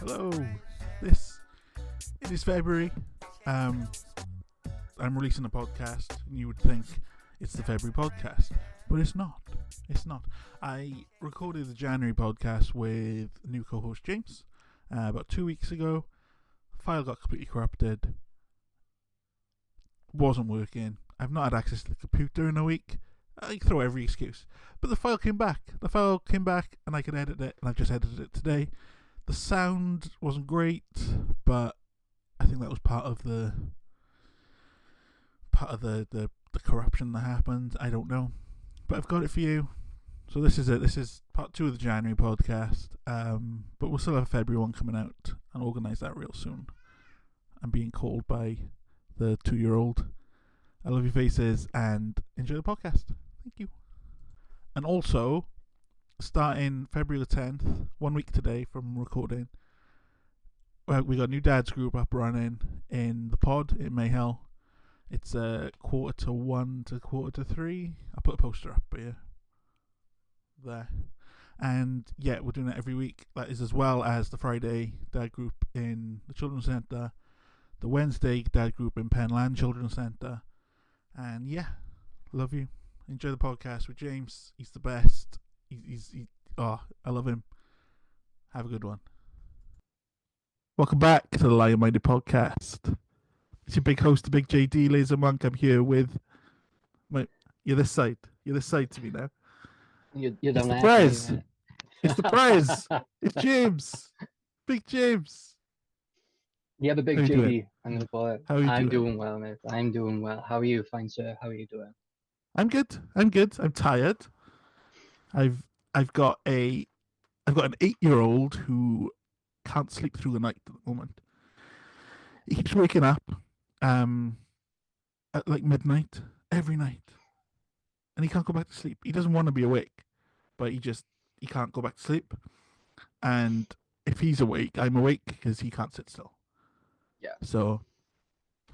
Hello. It is February. I'm releasing a podcast, and you would think it's the February podcast, but it's not. It's not. I recorded the January podcast with new co-host James about 2 weeks ago. File got completely corrupted. Wasn't working. I've not had access to the computer in a week. I throw every excuse. But the file came back. And I could edit it, and I've just edited it today. The sound wasn't great, but I think that was part of the corruption that happened. I don't know. But I've got it for you. So this is it. This is part 2 of the January podcast. But we'll still have a February one coming out and organise that real soon. I'm being called by the 2-year-old. I love your faces and enjoy the podcast. Thank you. And also, starting February the 10th, 1 week today from recording, we got a new dads group up running in the pod in Mayhill. It's 1:45 to 2:45. I'll put a poster up here. There. And yeah, we're doing it every week. That is as well as the Friday dad group in the Children's Centre, the Wednesday dad group in Penland Children's Centre. And yeah, love you. Enjoy the podcast with James. He's the best. I love him. Have a good one. Welcome back to the Lionminded Podcast. It's your big host, the big JD Laser Monk. I'm here with you're this side. You're this side to me now. You're it's the Prez. It's the Prez. It's James. Big James. Yeah, the big JD. I'm doing well, mate. I'm doing well. How are you, fine sir? How are you doing? I'm good. I'm tired. I've got an 8-year-old who can't sleep through the night at the moment. He keeps waking up at like midnight every night, and he can't go back to sleep. He doesn't want to be awake, but he can't go back to sleep. And if he's awake, I'm awake because he can't sit still. Yeah. So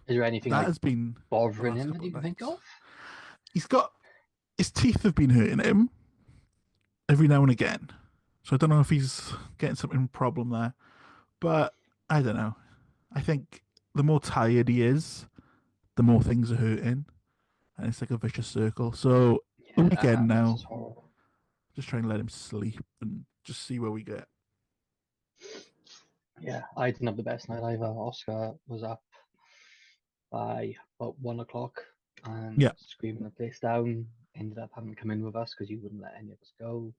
is there anything that has been bothering him that you can think of? His teeth have been hurting him every now and again. So I don't know if he's getting something problem there. But I don't know. I think the more tired he is, the more things are hurting. And it's like a vicious circle. So the weekend now, just trying to let him sleep and just see where we get. Yeah, I didn't have the best night either. Oscar was up by about 1 o'clock and screaming the place down. Ended up having to come in with us because you wouldn't let any of us go.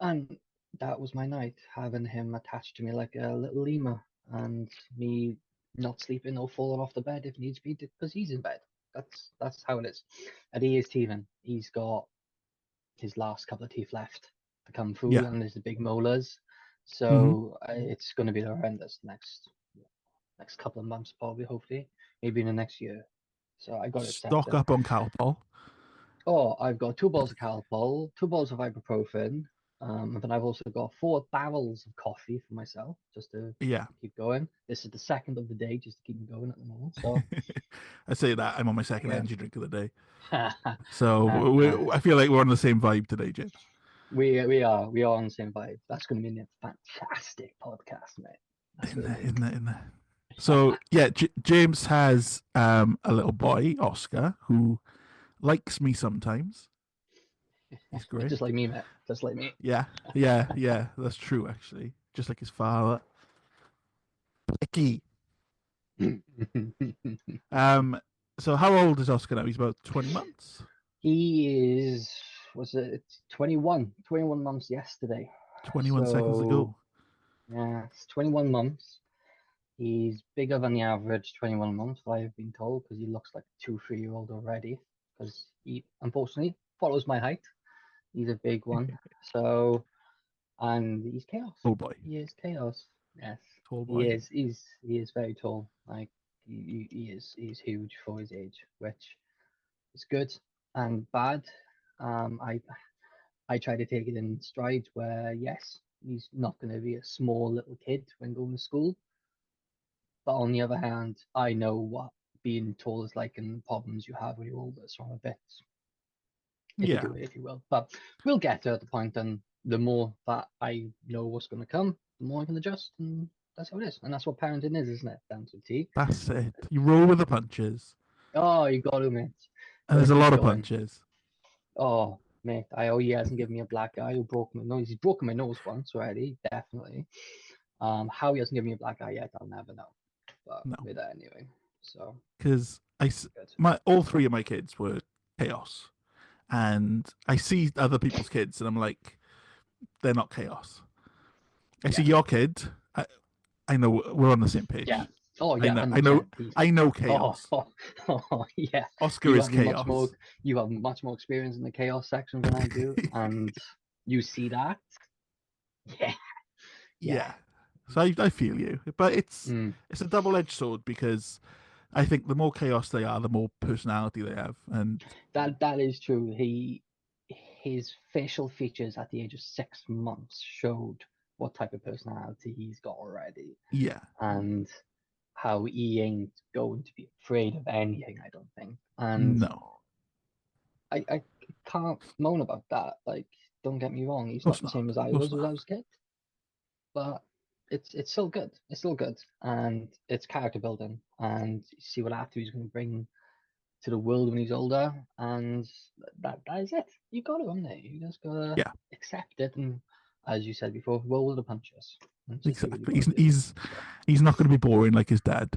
And that was my night, having him attached to me like a little lemur, and me not sleeping or falling off the bed if needs be because he's in bed. That's how it is. And he is teething. He's got his last couple of teeth left to come through, and there's the big molars. So it's going to be horrendous next couple of months, probably, hopefully, maybe in the next year. So I got to stock up on Calpol. Oh, I've got 2 balls of Calpol, 2 balls of ibuprofen, and then I've also got 4 barrels of coffee for myself, just to keep going. This is the second of the day, just to keep me going at the moment. So I say that I'm on my second energy drink of the day. So I feel like we're on the same vibe today, James. We are on the same vibe. That's going to be a fantastic podcast, mate. Isn't it? So yeah, James has a little boy, Oscar, who likes me sometimes. He's great. Just like me, mate. Just like me. Yeah. That's true, actually. Just like his father. Icky. So how old is Oscar now? He's about 20 months. He is. Was it 21? 21 months yesterday. 21 seconds ago. Yeah, it's 21 months. He's bigger than the average 21 months, I've been told, because he looks like a 2-3-year-old already. Because he, unfortunately, follows my height. He's a big one. So, and he's chaos. Tall boy. He is chaos. Yes. Tall boy. He is very tall. Like he's huge for his age, which is good and bad. I try to take it in strides where yes, he's not going to be a small little kid when going to school. But on the other hand, I know what being tall is like and the problems you have when you're older, so I'm a bit if you will. But we'll get to the point, and the more that I know what's going to come, the more I can adjust, and that's how it is. And that's what parenting is, isn't it? Down to a T. That's it. You roll with the punches, Oh, you got to, mate. and Got to there's a keep lot of going. punches. Oh, mate, he hasn't given me a black eye who broke my nose. He's broken my nose once already, definitely. How he hasn't given me a black eye yet, I'll never know. But No, we're there anyway. So because good. all three of my kids were chaos, and I see other people's kids, and I'm like, they're not chaos. I see Yeah. your kid. I know we're on the same page. Yeah. Oh I yeah, know. 100%. I know Oh, chaos. yeah. Oscar You is have much more chaos. you have much more experience in the chaos section than I do. And you see that? Yeah. Yeah. Yeah. So I feel you, but it's Mm. a double-edged sword because I think the more chaos they are, the more personality they have, and That is true. His facial features at the age of 6 months showed what type of personality he's got already, yeah, and how he ain't going to be afraid of anything, I don't think. And no, I can't moan about that. Like, don't get me wrong, he's of not course the not, same as I of course was when I not. was a kid, but it's still good. It's still good, and it's character building, and you see what actor he's going to bring to the world when he's older, and that is it. You got to, haven't you? You just gotta Yeah, accept it, and as you said before, roll with the punches and just do what you exactly. got to do. So, He's not going to be boring like his dad.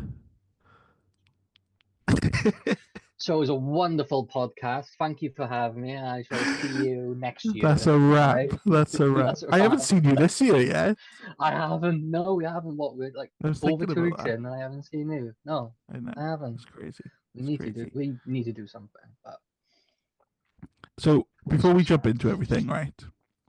so it was a wonderful podcast. Thank you for having me. I shall see you next That's year. a All wrap. right, That's a wrap. that's a I haven't wrap. seen you this year yet. I haven't. No, we haven't. What we're like I was over thinking 2 weeks about that. in, and I haven't seen you. No, I know. I haven't. It's crazy. We It's need to do. crazy. We need to do something. But So what's before we just jump that? into everything, right?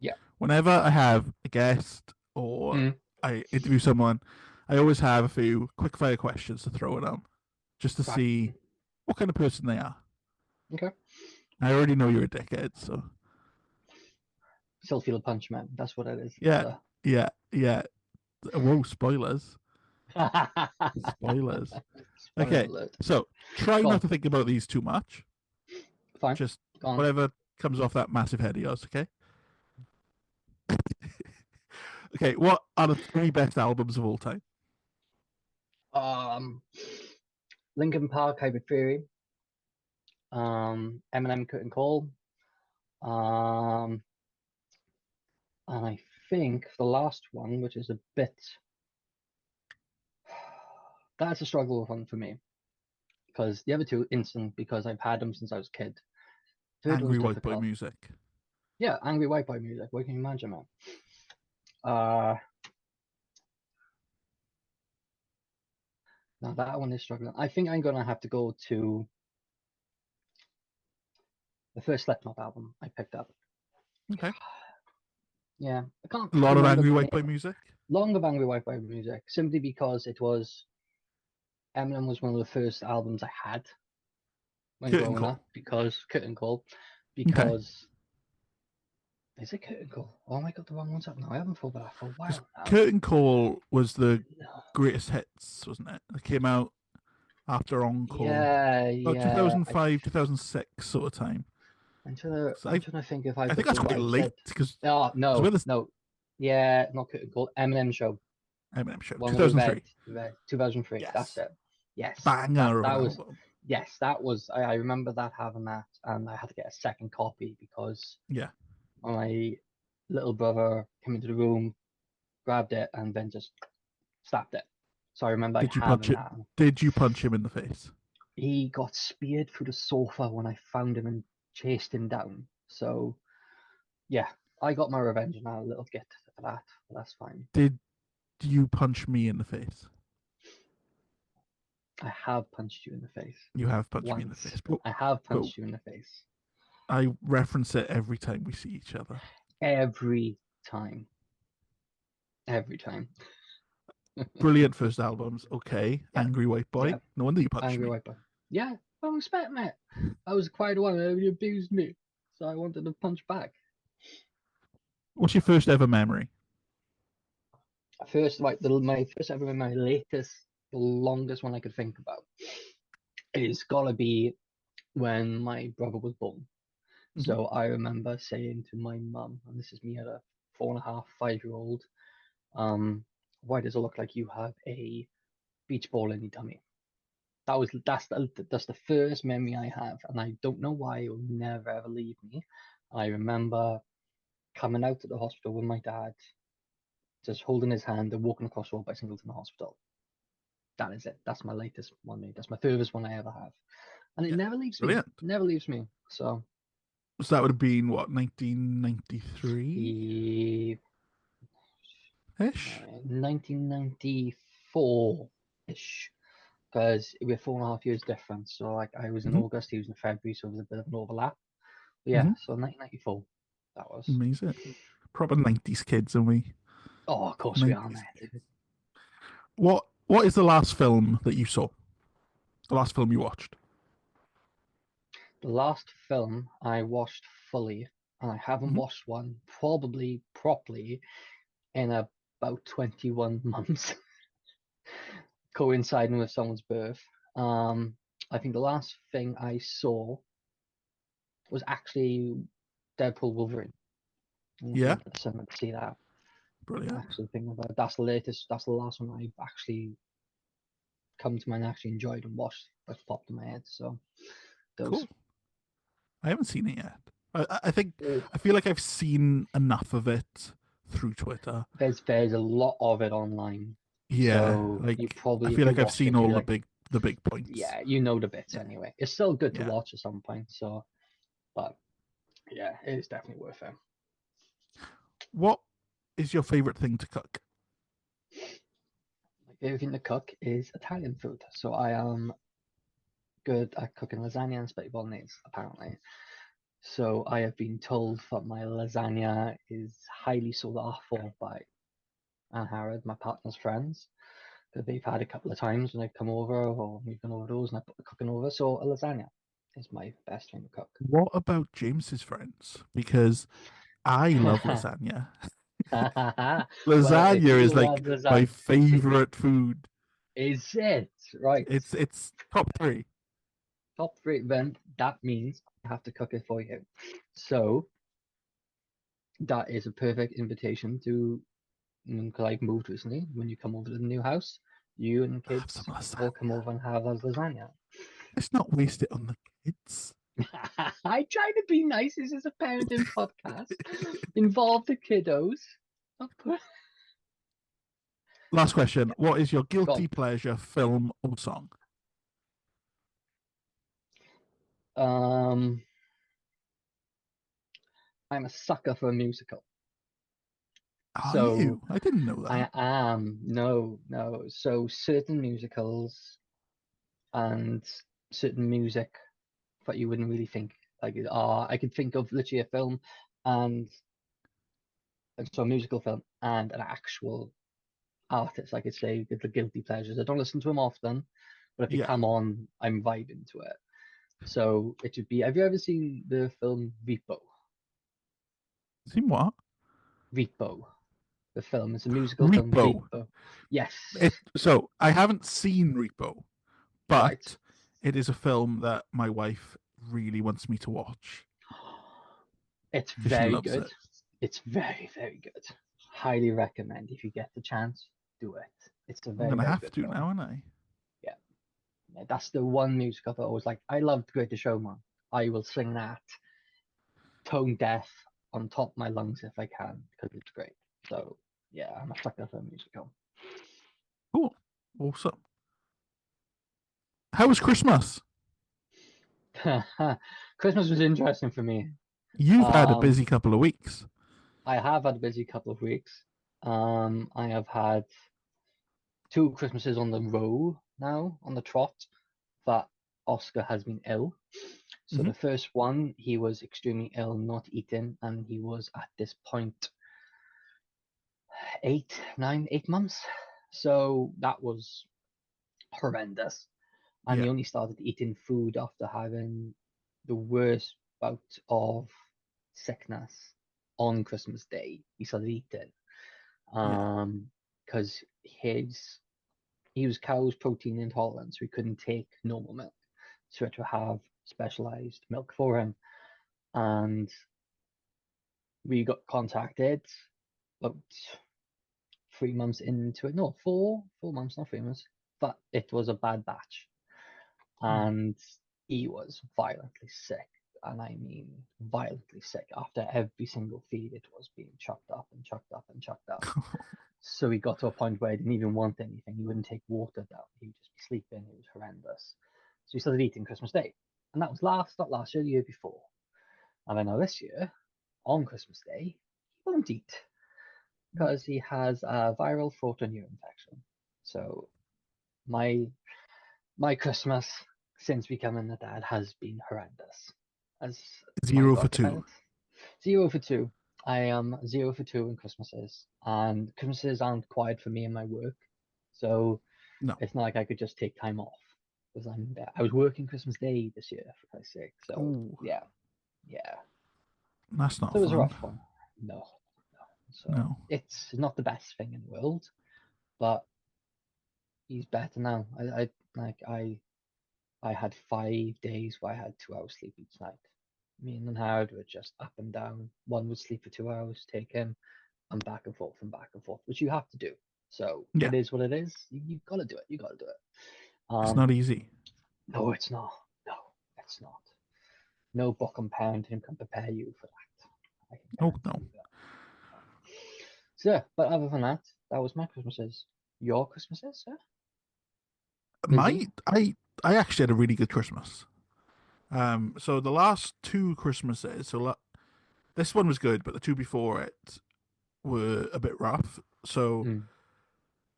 Yeah. Whenever I have a guest or Mm, I interview someone, I always have a few quick fire questions to throw at them just to right. see what kind of person they are. Okay. I already know you're a dickhead, so Still feel a punch, man. That's what it is. yeah, So. yeah. Whoa, spoilers. Spoilers. Spoiler Okay, alert. so try Go not on. to think about these too much. Fine. Just Go on. whatever comes off that massive head of yours, okay? Okay, what are the three best albums of all time? Um, Linkin Park, Hybrid Theory. Eminem, Curtain Call. Um, and I think the last one, which is a bit, that's a struggle one for me because the other two instant because I've had them since I was a kid. Third one's Angry White Boy difficult. Music. Yeah, Angry White Boy music. What can you imagine, man? Uh, now that one is struggling. I think I'm gonna have to go to the first Slipknot album I picked up. Okay. Yeah, I can't A lot of remember Angry the White Boy name. Music. Long of Angry White Boy music, simply because it was Eminem was one of the first albums I had when Curtain growing up. Call. Because Curtain Call, Okay. because is it Curtain Call? Oh my god, the wrong one's up now. I haven't thought about that for a Because while now. Curtain Call was the greatest hits, wasn't it? It came out after Encore. Yeah, About yeah. 2005, 2006 sort of time. I'm trying to think if I I've think got that's the quite right late set. because Oh we're no, the no. Yeah, not Curtain Call. Eminem Show. Eminem show, One with 2003. the red 2003. That's Yes, it. Yes, banger of that an was. album. Yes, that was. I remember that having that, and I had to get a second copy because Yeah. my little brother came into the room, grabbed it, and then just slapped it. So I remember Did you punch having it? that. Did you punch him in the face? He got speared through the sofa when I found him and chased him down. So yeah, I got my revenge and I had a little gift for that. But that's fine. Did you punch me in the face? I have punched you in the face You have punched me in the once. face, I have but punched you in the face I reference it every time we see each other. every time. Every time. Brilliant first albums. Okay. Yeah, Angry White Boy. yeah. No wonder you punched Angry me. Wiper. Yeah, I respect, mate. I was quite one who abused me, so I wanted to punch back. What's your first ever memory? First, like my first ever, my latest, the longest one I could think about is gotta be when my brother was born. Mm-hmm. So I remember saying to my mum, and this is me at a 4.5, 5-year old, Why does it look like you have a beach ball in your tummy? That's the first memory I have, and I don't know why it will never ever leave me. I remember coming out of the hospital with my dad, just holding his hand and walking across the road by Singleton Hospital. That is it. That's my latest one. That's my furthest one I ever have, and it Yeah. never leaves me. Brilliant. Never leaves me. So So that would have been what, 1993 the ish. 1994-ish, because we're 4.5 years different. So like I was in Hmm. August, he was in February, so there was a bit of an overlap. But yeah, Hmm. so 1994, that was. Amazing. Proper 90s kids, and we Oh, of course we are, 90s. mate. What is the last film that you saw? The last film you watched? The last film I watched fully, and I haven't Hmm. watched one probably properly in about 21 months, coinciding with someone's birth. Um, I think the last thing I saw was actually Deadpool Wolverine. I Yeah. went to the cinema to see that. Brilliant. Actually, thinking about it, that's the latest. That's the last one I've actually come to mind, actually enjoyed and watched. That's popped in my head. So those. Cool. I haven't seen it yet. I think Oh, I feel like I've seen enough of it through Twitter. there's a lot of it online. Yeah, So you like I probably, feel if you like I've watched seen it, you'd be all like, the big points. yeah, you know the bits Yeah, anyway. It's still good to yeah. watch at some point. So, but yeah, it is definitely worth it. What is your favorite thing to cook? My favorite thing to cook is Italian food. So I am good at cooking lasagna and spaghetti bolognese, apparently. So I have been told that my lasagna is highly sought after by Anne Harrod, my partner's friends, that they've had a couple of times when they've come over or we've gone over those and I put the cooking over. So a lasagna is my best thing to cook. What about James's friends? Because I love lasagna. Well, if Lasagna is you love like my lasagna, favorite food. is it right? It's top three. Top three, then that means I have to cook it for you. So that is a perfect invitation to, because I've moved recently. When you come over to the new house, you and the Have some kids all come lasagna. over and have us lasagna. Let's not waste it on the kids. I try to be nice. This is a parenting podcast. Involve the kiddos. Last question. What is your Go guilty pleasure film or song? on. I'm a sucker for a musical. Are So you? I didn't know that. I am. No, no. So certain musicals and certain music that you wouldn't really think like I could think of literally a film and so a musical film and an actual artist. I could say the guilty pleasures. I don't listen to them often, but if they Yeah. come on, I'm vibing to it. So it would be. Have you ever seen the film Repo? Seen what? Repo, the film. It's a musical film. Repo. Repo. Yes. So I haven't seen Repo, Right. but it is a film that my wife really wants me to watch It's because she very loves good. it. It's very, very good. Highly recommend if you get the chance, do it. It's a I'm very, gonna very have good to film. now, aren't I? Yeah. That's the one musical that I was like, I love The Greatest Showman. I will sing that tone deaf on top of my lungs if I can because it's great. So yeah, I'm a sucker for a musical. Cool. Awesome. How was Christmas? Christmas was interesting for me. You've had a Um, busy couple of weeks. I have had a busy couple of weeks. I have had two Christmases on the row now on the trot that Oscar has been ill. So Hmm. the first one, he was extremely ill, not eating, and he was at this point 8 9 8 months. So that was horrendous. And Yeah. he only started eating food after having the worst bout of sickness on Christmas Day. He started eating. Yeah. Because he was cow's protein intolerant, so he couldn't take normal milk. So we had to have specialized milk for him. And we got contacted about 3 months into it. No, 4 months, not 3 months. But it was a bad batch. And he was violently sick. And I mean violently sick. After every single feed, it was being chucked up and chucked up and chucked up. So he got to a point where he didn't even want anything. He wouldn't take water down. He would just be sleeping. It was horrendous. So he started eating Christmas Day. And that was not last year, the year before. And I know this year, on Christmas Day, he won't eat because he has a viral throat and ear infection. So my Christmas since becoming a dad has been horrendous. As 0 for 2. 0 for 2. I am 0 for 2 in Christmases, and Christmases aren't quiet for me in my work, so No. it's not like I could just take time off because I was working Christmas Day this year for Christ's sake. So Ooh. yeah, That's not so it was fun. a rough one. No. So No. it's not the best thing in the world, but he's better now. I had 5 days where I had 2 hours sleep each night. Me and Howard were just up and down. One would sleep for 2 hours, take him, and back and forth, which you have to do. So Yeah. it is what it is. You've got to do it. You got to do it. It's not easy. No, it's not. No, it's not. No book and parenting can prepare you for that. Oh, no. So, but other than that, that was my Christmases. Your Christmases, sir? I actually had a really good Christmas. So the last 2 Christmases, this one was good, but the 2 before it were a bit rough. So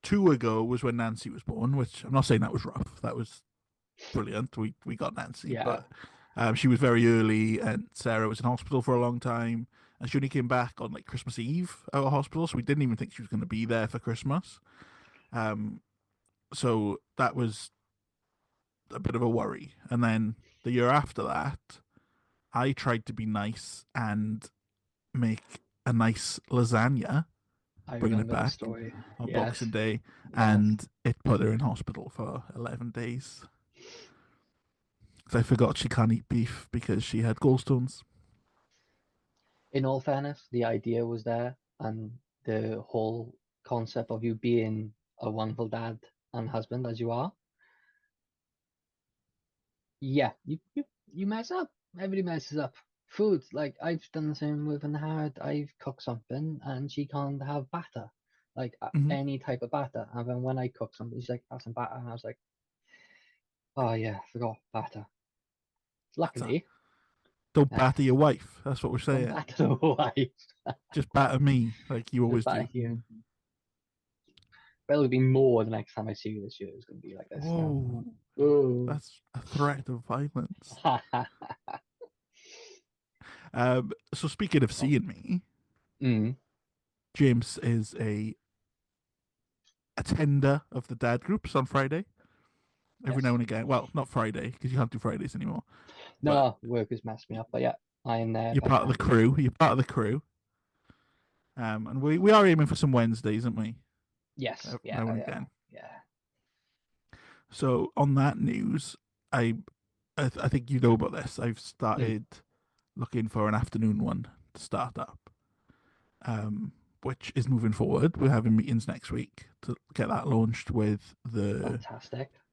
2 ago was when Nancy was born, which I'm not saying that was rough. That was brilliant. We got Nancy, Yeah. but she was very early, and Sarah was in hospital for a long time, and she only came back on like Christmas Eve out of hospital, so we didn't even think she was going to be there for Christmas. So that was a bit of a worry. And then the year after that, I tried to be nice and make a nice lasagna, bringing it back on Boxing Day, and it put her in hospital for 11 days. Because I forgot she can't eat beef because she had gallstones. In all fairness, the idea was there, and the whole concept of you being a wonderful dad and husband as you are. Yeah, you mess up. Everybody messes up. Food, like I've done the same with Howard. I've cooked something and she can't have batter, like any type of batter. And then when I cook something, she's like, "Have some batter," and I was like, "Oh yeah, forgot batter." Luckily, don't batter your wife. That's what we're saying. Don't batter the wife. Just batter me like you always do. You. But it'll be more the next time I see you this year. It's going to be like this. Whoa. Now. That's a threat of violence. So speaking of seeing me, James is a attender of the dad groups on Friday. Every now and again. Well, not Friday, because you can't do Fridays anymore. No, work has messed me up. But yeah, I am there. You're part of the crew. You're part of the crew. And we are aiming for some Wednesdays, aren't we? Yes. Now and again. Yeah. So on that news, I think you know about this. I've started looking for an afternoon one to start up, which is moving forward. We're having meetings next week to get that launched with the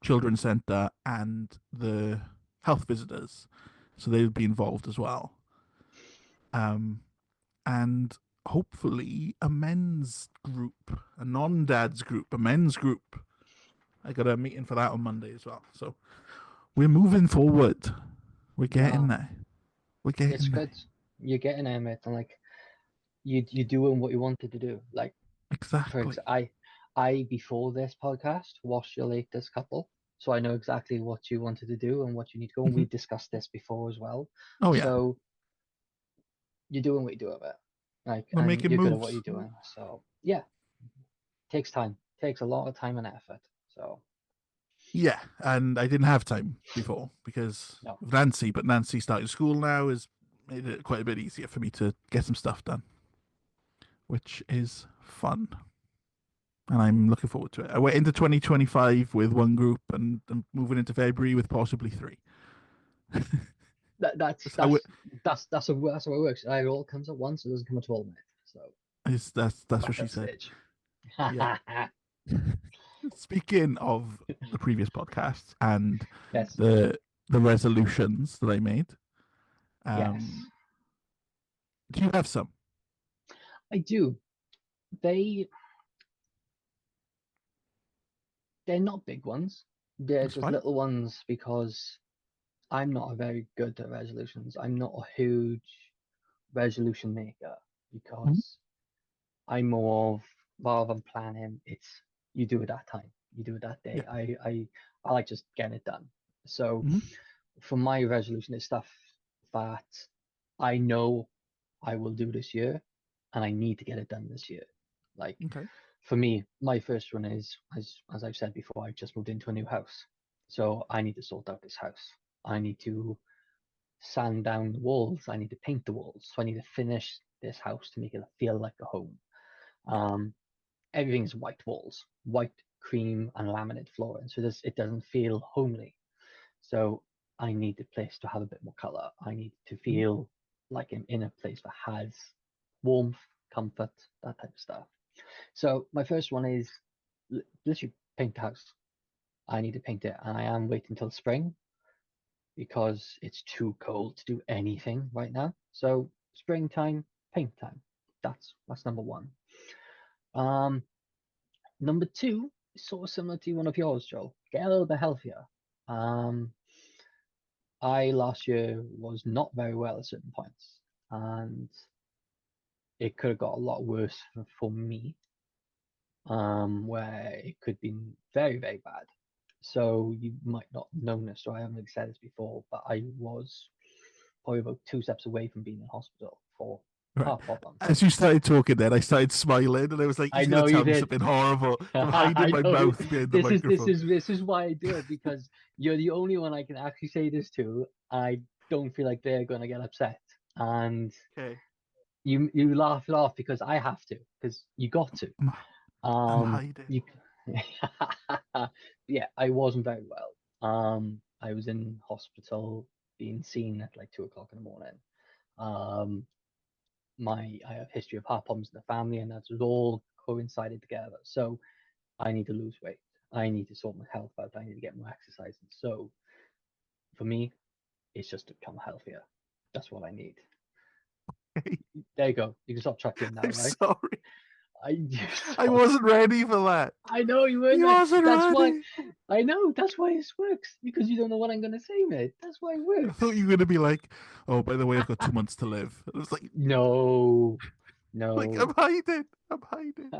Children's Centre and the health visitors, so they'll be involved as well. And hopefully a men's group, a non-dads group, a men's group. I got a meeting for that on Monday as well. So we're moving forward. We're getting there. It's good. You're getting there, mate. And like, you're doing what you wanted to do. Like, exactly. I before this podcast watched your latest couple, so I know exactly what you wanted to do and what you need to go. And we discussed this before as well. Oh yeah. So you're doing what you do with it. Like, we're making you're moves. good at what you're doing. So yeah, takes time. Takes a lot of time and effort. So. Yeah, and I didn't have time before because of Nancy, but Nancy starting school now has made it quite a bit easier for me to get some stuff done, which is fun. And I'm looking forward to it. I went into 2025 with one group and I'm moving into February with possibly 3. That's how it works. It all comes at once. It doesn't come at all, mate. So that's what she said. Yeah. Speaking of the previous podcasts and Yes, the resolutions that I made, yes, um, do you have some? I do. They they're not big ones. They're That's just fine. little ones because I'm not very good at resolutions. I'm not a huge resolution maker Mhm. because I'm more of rather than planning, it's you do it that time, you do it that Yeah. day. I like just getting it done. So Hmm. for my resolution, it's stuff that I know I will do this year, and I need to get it done this year. Like Okay. for me, my first one is as I've said before, I've just moved into a new house, so I need to sort out this house. I need to sand down the walls. I need to paint the walls. So I need to finish this house to make it feel like a home. Yeah. Um, Everything's white walls, white cream and laminate flooring, so it doesn't feel homely. So I need the place to have a bit more color. I need to Mhm. feel like I'm in a place that has warmth, comfort, that type of stuff. So my first one is literally paint the house. I need to paint it, and I am waiting until spring because it's too cold to do anything right now. So springtime, paint time. That's number one. Um, Number two is sort of similar to one of yours, Joel. Get a little bit healthier. Um, I last year was not very well at certain points, and it could have got a lot worse for me, where it could have been very, very bad. So you might not know this, or I haven't really said this before, but I was probably about 2 steps away from being in hospital for Right. heart problems. As you started talking, then I started smiling, and I was like, I "He's going know to you tell me did. something horrible." I'm hiding I my know mouth behind the microphone. this is why I do it, because you're the only one I can actually say this to. I don't feel like they're gonna get upset, and Okay. you laugh it off because I have to, because you got to. I'm, I'm hiding. You yeah, I wasn't very well. I was in hospital being seen at like 2 o'clock in the morning. Um, I have history of heart problems in the family, and that's all coincided together. So I need to lose weight. I need to sort my health out. I need to get more exercise. And so for me, it's just to become healthier. That's what I need. There you go. You can stop chuckling now, I'm right? sorry. You I stop. wasn't ready for that. I know you weren't He right. wasn't That's why. ready. I know. That's why it works, because you don't know what I'm gonna say, mate. That's why it I thought works. you were going to be like, "Oh, by the way, I've got 2 months to live." And I was No, like, no. I'm hiding. I'm hiding.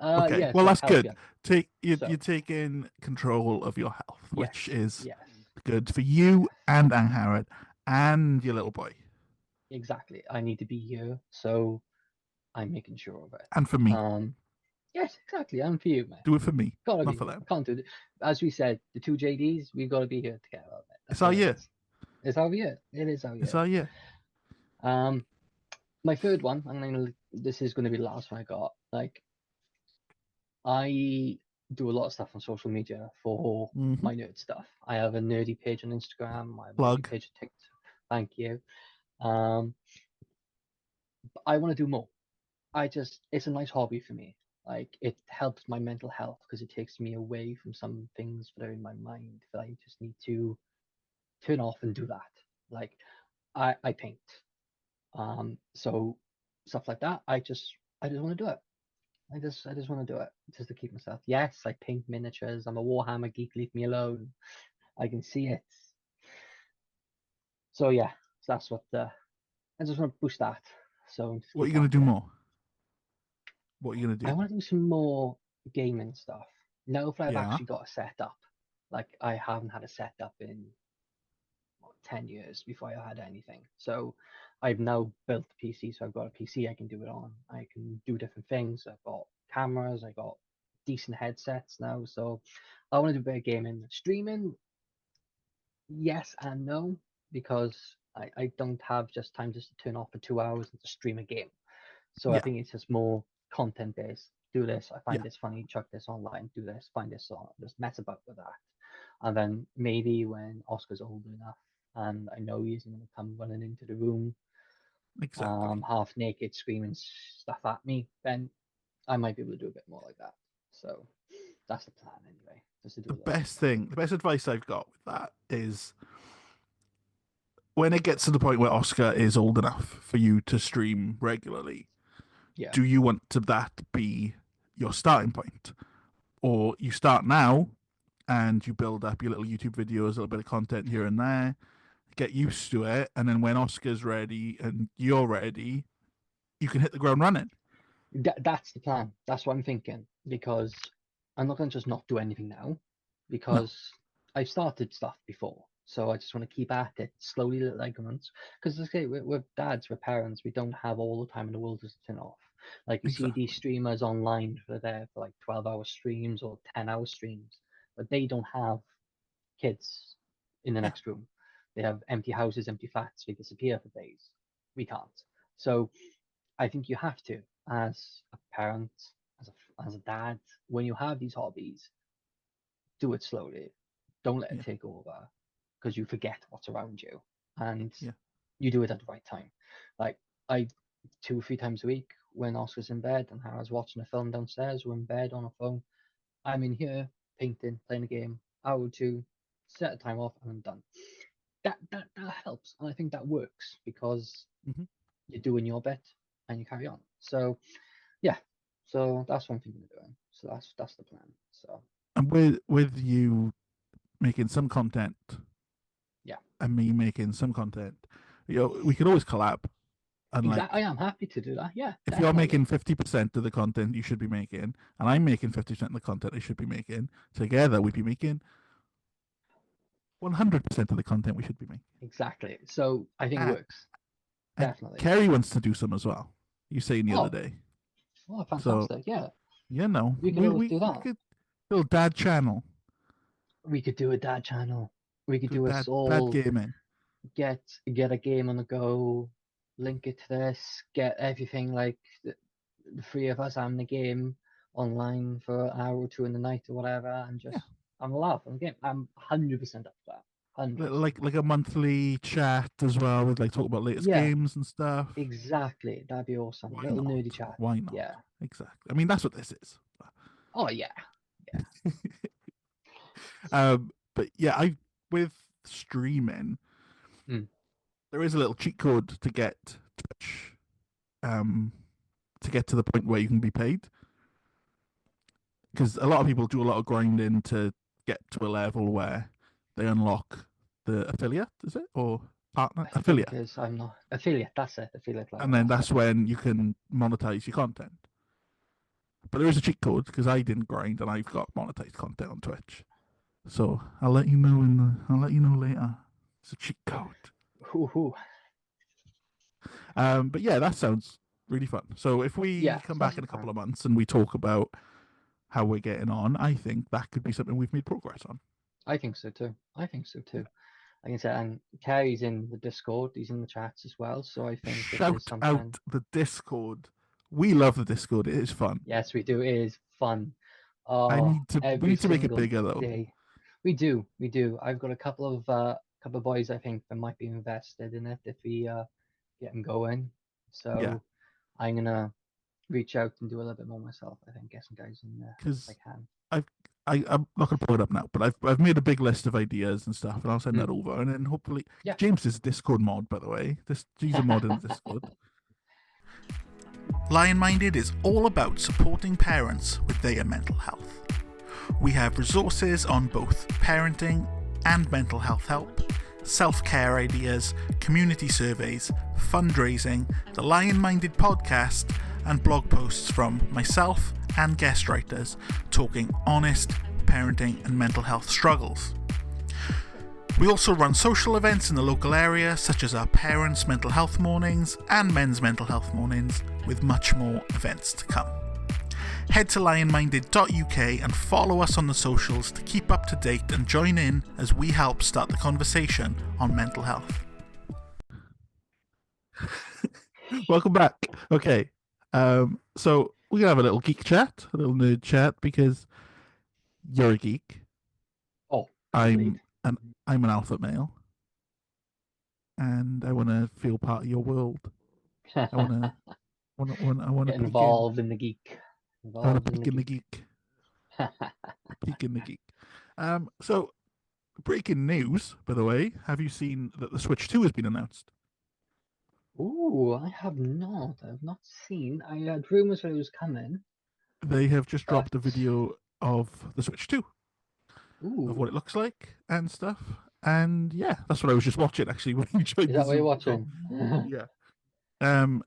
Okay. Yeah. Well, So that's good. healthier. You're So taking control of your health, yes, which is yes, good for you yes. and Angharad and your little boy, Exactly. I need to be here, so I'm making sure of it. and for me. Um, yes, exactly. I'm for you, mate. Do it for me, Gotta not be for here. them. I can't do it. As we said, the two JDs, we've got to be here together, mate. It's That's our what it year. is. It's our year. It is our It's year. our year. Um, my third one, this is gonna be the last one I got. Like, I do a lot of stuff on social media for Mm-hmm. my nerd stuff. I have a nerdy page on Instagram. I have a nerdy Plug. page on TikTok. Thank you. Um, I want to do more. It's a nice hobby for me. Like, it helps my mental health because it takes me away from some things that are in my mind that I just need to turn off and do that. Like, I paint. So stuff like that. I just want to do it. I just want to do it just to keep myself. Yes, I paint miniatures. I'm a Warhammer geek. Leave me alone. I can see it. So yeah, so that's what I just want to push that. So just What are keep you gonna that do going. more? What are you gonna I do? want to do some more gaming stuff. Now that I've Yeah. actually got a setup, like I haven't had a setup in what, 10 years before I had anything. So I've now built the PC, so I've got a PC I can do it on. I can do different things. I've got cameras, I got decent headsets now. So I want to do a bit of gaming. Streaming, yes and no, because I don't have just time just to turn off for 2 hours and to stream a game. So I Yeah. think it's just more content based. Do this, I find Yeah. this funny, chuck this online, do this, find this on, just mess about with that. And then maybe when Oscar's old enough and I know he isn't going to come running into the room, Exactly. half naked, screaming stuff at me, then I might be able to do a bit more like that. So that's the plan anyway, just to do The a little bit best more. thing, the best advice I've got with that is when it gets to the point where Oscar is old enough for you to stream regularly, Yeah, do you want to that be your starting point? Or you start now and you build up your little YouTube videos, a little bit of content here and there, get used to it, and then when Oscar's ready and you're ready, you can hit the ground running. that's the plan. That's what I'm thinking, because I'm not going to just not do anything now, No, because I've started stuff before. So I just want to keep at it slowly, little increments. Because let's say we're dads, we're parents, we don't have all the time in the world to turn off. Like you see these exactly. streamers online for there for like 12-hour streams or 10-hour streams, but they don't have kids in the Yeah, next room. They have empty houses, empty flats. They disappear for days. We can't. So I think you have to, as a parent, as a dad, when you have these hobbies, do it slowly. Don't let it yeah, take over, because you forget what's around you, and yeah, you do it at the right time. Like I, 2 or 3 times a week, when Oscar's in bed and Hannah's watching a film downstairs, we're in bed on a phone. I'm in here painting, playing a game, hour or two, set a time off, and I'm done. That helps, and I think that works because hmm you're doing your bit and you carry on. So yeah, so that's one thing we're doing. So that's the plan. So and with you making some content yeah, and me making some content, we could always collab. And exactly. like, I am happy to do that. Yeah, if you're making definitely. 50% of the content you should be making, and I'm making 50% of the content I should be making, together we'd be making 100% of the content we should be making. Exactly. So I think it And, works. and Definitely. Kerry wants to do some as well. You saying the other Oh, day. oh, So, fantastic. Yeah, you know, we could we, always we, do we that. could little dad channel, We could do a dad channel. We could good do us dad all gaming. get get a game on the go, link it to this, get everything like the three of us having the game online for an hour or two in the night or whatever, and Yeah, just I'm alive on the game. I'm 100% up for that. 100%. like a monthly chat as well with like talk about latest Yeah, games and stuff. exactly. That'd be awesome. Why Little not? nerdy chat. Why not? Yeah. Exactly. I mean, that's what this is. Oh yeah. Yeah. But yeah, I with streaming, Mm. there is a little cheat code to get Twitch, um, to get to the point where you can be paid. Because a lot of people do a lot of grinding to get to a level where they unlock the affiliate, is it, or partner I think affiliate, is I'm not affiliate. That's it. Affiliate and level. then That's it. that's when you can monetize your content. But there is a cheat code because I didn't grind and I've got monetized content on Twitch. So I'll let you know I'll let you know later. It's a cheat code. Hoo. But yeah, that sounds really fun. So if we Yeah. come So back that's in the a couple plan. of months and we talk about how we're getting on, I think that could be something we've made progress on. I think so too. I think so too. Like I said, and Kerry's in the Discord. He's in the chats as well. So I think if there's Shout out something, the Discord. We love the Discord. It is fun. yes, we do. It is fun. I Oh, need to. We every need to make it single bigger though. day. We do. I've got a couple of boys I think that might be invested in it if we get them going. Yeah, So I'm gonna reach out and do a little bit more myself. I think get some guys in there if because I can. I've. I'm not going to pull it up now, but I've made a big list of ideas and stuff, and I'll send Mm. that over, and then hopefully Yeah. James is a Discord mod, by the way. He's a mod in the Discord. Lionminded is all about supporting parents with their mental health. We have resources on both parenting and mental health help, self-care ideas, community surveys, fundraising, the Lionminded Podcast, and blog posts from myself and guest writers talking honest parenting and mental health struggles. We also run social events in the local area, such as our Parents' Mental Health Mornings and Men's Mental Health Mornings, with much more events to come. Head to lionminded.uk and follow us on the socials to keep up to date and join in as we help start the conversation on mental health. Welcome back. Okay, so we're gonna have a little geek chat, a little nerd chat, because you're a geek. Oh, indeed. I'm I'm an alpha male, and I want to feel part of your world. I wanna Get peek in. involved in the geek. I wanna Involved in the peek in the geek. geek. Peek in the geek. So breaking news, by the way, have you seen that the Switch 2 has been announced? Ooh, I have not. I've not seen. I had rumors that it was coming, They have just but dropped a video of the Switch 2, of what ooh, it looks like and stuff. And yeah, that's what I was just watching actually when you joined is the that what you're Zoom call. watching? Yeah. Um,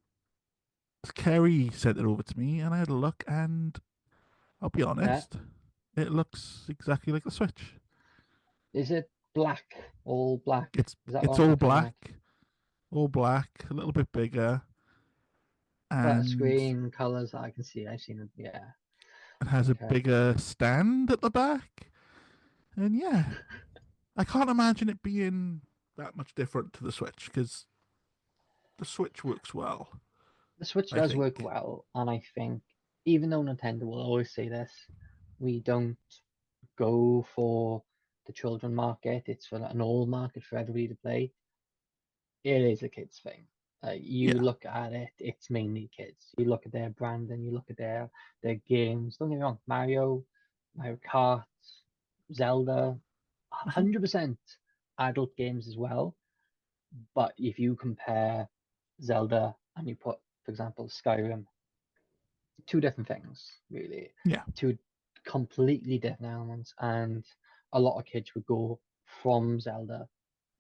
Kerry sent it over to me, and I had a look, and I'll be Yeah. honest, it looks exactly like the Switch. Is it black? All black? It's Is that it's what I'm all looking black, like? a little bit bigger, Flat and screen colors. I can see. I've seen it. Yeah. it has a Okay. bigger stand at the back. And yeah, I can't imagine it being that much different to the Switch because the Switch works well. The Switch I does work think. well, and I think even though Nintendo will always say this, we don't go for the children market. It's for an old market for everybody to play. It is a kids thing. You Yeah. look at it, it's mainly kids. You look at their brand and you look at their games. Don't get me wrong, Mario Kart, Zelda, Hmm. 100% adult games as well. But if you compare Zelda and you put, for example, Skyrim, two different things, really. Yeah. Two completely different elements, and a lot of kids would go from Zelda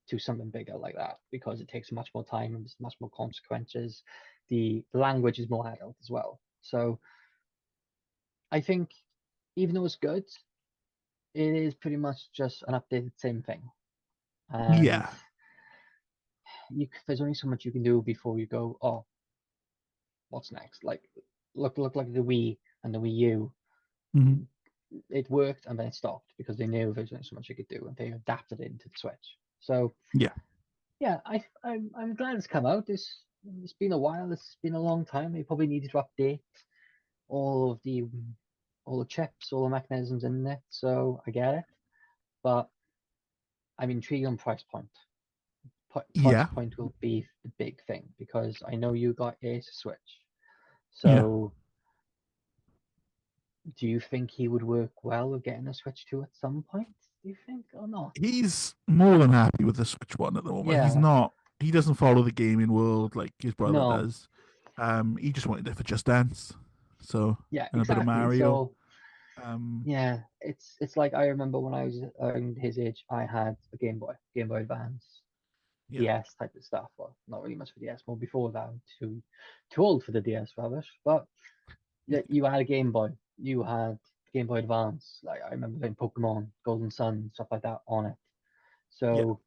to something bigger like that because it takes much more time and there's much more consequences. The language is more adult as well. So I think even though it's good, it is pretty much just an updated same thing. And Yeah. there's only so much you can do before you go, oh, what's next? Like look like the Wii and the Wii U. Hmm. It worked and then it stopped because they knew there's only so much you could do and they adapted it into the Switch. So Yeah. yeah, I'm glad it's come out. It's been a while. It's been a long time. They probably needed to update all of the all the chips, all the mechanisms in it. So I get it, but I'm intrigued on price point. Price Yeah. point will be the big thing because I know you got a Switch. Yeah. So do you think he would work well with getting a Switch 2 at some point? Do you think or not? He's more than happy with the Switch One at the moment. He's Yeah, not. He doesn't follow the gaming world like his brother no, does. He just wanted it for Just Dance, so yeah, and a bit of exactly. Mario. So Um, yeah, it's like I remember when I was around his age, I had a Game Boy Advance, yeah. DS type of stuff. Well, not really much for DS, more before that. I'm too old for the DS, rubbish. But yeah, you had a Game Boy, you had Game Boy Advance. Like I remember playing Pokemon, Golden Sun, stuff like that on it. Yeah. So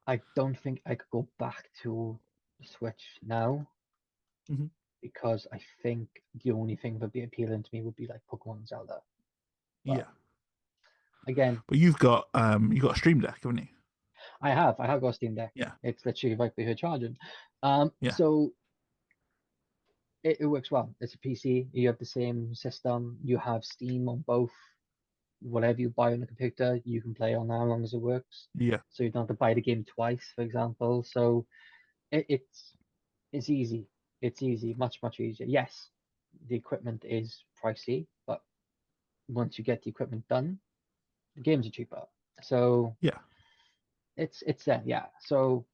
I don't think I could go back to the Switch now Hmm. because I think the only thing that would be appealing to me would be like Pokemon and Zelda. But Yeah. again, But you got a Stream Deck, haven't you? I have got a Steam Deck. Yeah. It's literally right here charging. Yeah. So it works well. It's a PC. You have the same system. You have Steam on both. Whatever you buy on the computer, you can play on there as long as it works. Yeah. So you don't have to buy the game twice, for example. So it's easy. It's easy, much easier. Yes, the equipment is pricey, but once you get the equipment done, the games are cheaper. So Yeah. it's there, yeah. So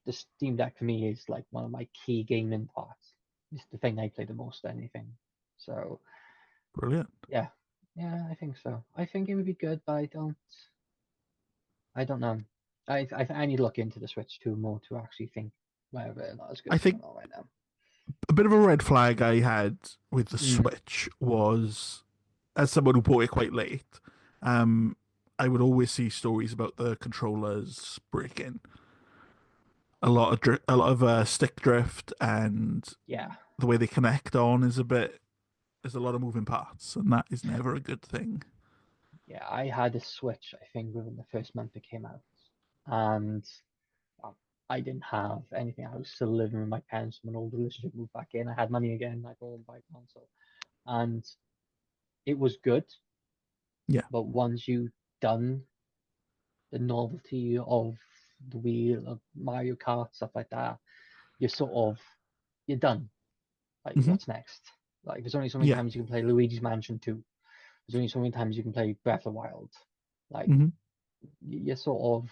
the Steam Deck for me is like one of my key gaming parts. It's the thing I play the most anything. So Brilliant. yeah, yeah, I think so. I think it would be good, but I don't know. I need to look into the Switch 2 more to actually think whether or not it's a I good thing think or not right now. a bit of a red flag I had with the Mm, Switch was, as someone who bought it quite late, um, I would always see stories about the controllers breaking. A lot of stick drift, and yeah, the way they connect on is a bit. There's a lot of moving parts, and that is never a good thing. yeah. I had a Switch, I think, within the first month it came out, and um, I didn't have anything. I was still living with my parents when an old relationship moved back in. I had money again. I thought I'd buy a console, and it was good. Yeah. But once you done the novelty of the wheel of Mario Kart stuff like that, you're done. Like, Mm-hmm. what's next? Like, there's only so many Yeah. times you can play Luigi's Mansion 2. There's only so many times you can play Breath of the Wild. Like, Mm-hmm. you're sort of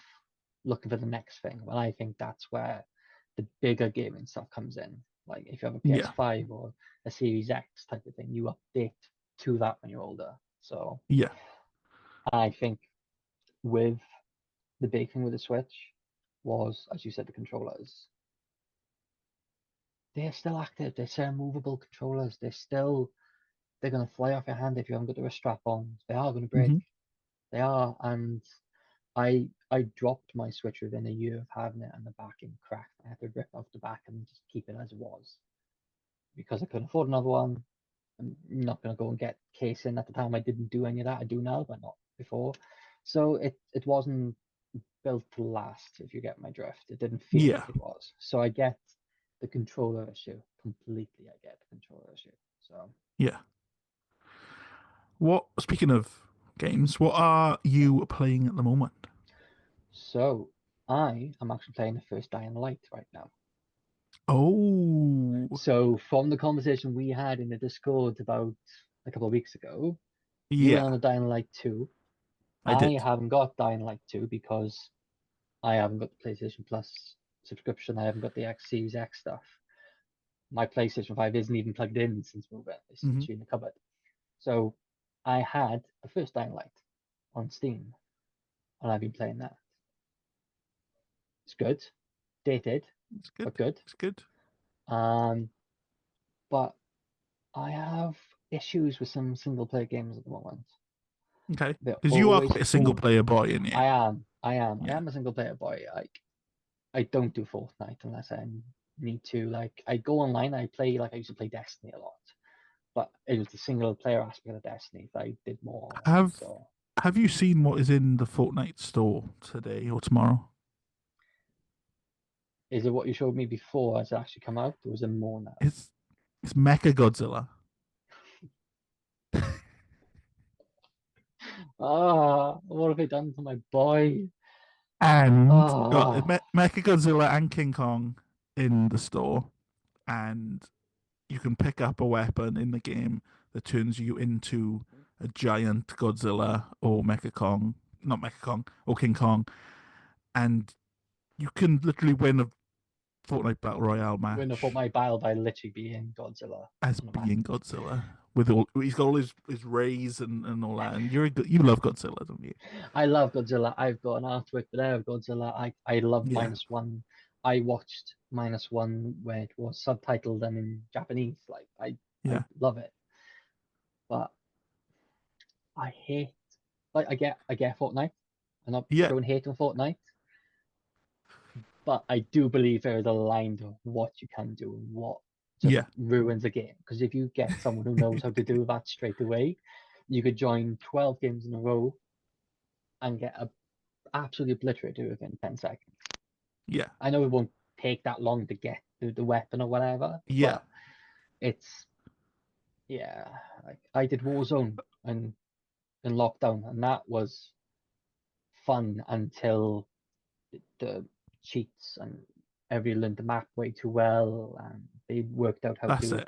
looking for the next thing. And I think that's where the bigger gaming stuff comes in. Like, if you have a Yeah. PS5 or a Series X type of thing, you update to that when you're older. So Yeah. I think with the big thing with the Switch was, as you said, the controllers. They're still active. They're still movable controllers. They're gonna fly off your hand if you haven't got the strap on. They are gonna break. Mm-hmm. They are, and I dropped my Switch within a year of having it, and the backing cracked. I had to rip off the back and just keep it as it was because I couldn't afford another one. I'm not gonna go and get casing. At the time, I didn't do any of that. I do now, but not before. So it wasn't built to last, if you get my drift. It didn't feel Yeah. like it was. So I get the controller issue completely. I get the controller issue. So Yeah. Speaking of games, what are you playing at the moment? so I am actually playing the first Dying Light right now. Oh, So from the conversation we had in the Discord about a couple of weeks ago, you went yeah, on a Dying Light 2. I I did. haven't got Dying Light 2 because I haven't got the PlayStation Plus subscription. I haven't got the X Series X stuff. My PlayStation 5 isn't even plugged in since moving. It's Mm-hmm. literally in the cupboard. So I had the first Dying Light on Steam, and I've been playing that. It's good, dated, It's good. but good. It's good. Um, but I have issues with some single player games at the moment. Okay, They're because you are always quite a single full. player boy, in you? I Yeah. am a single player boy. I don't do Fortnite unless I need to. Like, I go online, I play like I used to play Destiny a lot, but it was the single player aspect of Destiny that I did more on. Have So Have you seen what is in the Fortnite store today or tomorrow? is it what you showed me before? Has it actually come out, or is it more now? It's Mecha Godzilla, Ah, what have they done to my boy? and got Ah, Mecha Godzilla and King Kong in the store, and you can pick up a weapon in the game that turns you into a giant Godzilla or Mecha Kong, not Mecha Kong or King Kong, and you can literally win a Fortnite Battle Royale when I thought match my battle by literally being Godzilla as on a map. being Godzilla with all he's got all his rays and all that, and you love Godzilla, don't you? I love Godzilla. I've got an artwork there of Godzilla. I love Yeah, -1. I watched -1 where it was subtitled and in Japanese. Like, I yeah, love it. But I hate, like, I get Fortnite. I'm not yeah, throwing hate on Fortnite, but I do believe there is a line to what you can do and what just yeah, ruins a game. Because if you get someone who knows how to do that straight away, you could join 12 games in a row and get absolutely obliterated within 10 seconds. yeah, I know it won't take that long to get the weapon or whatever, yeah. but it's, yeah, like I did Warzone and in lockdown, and that was fun until the cheats and everybody learned the map way too well, and they worked out how That's to. it.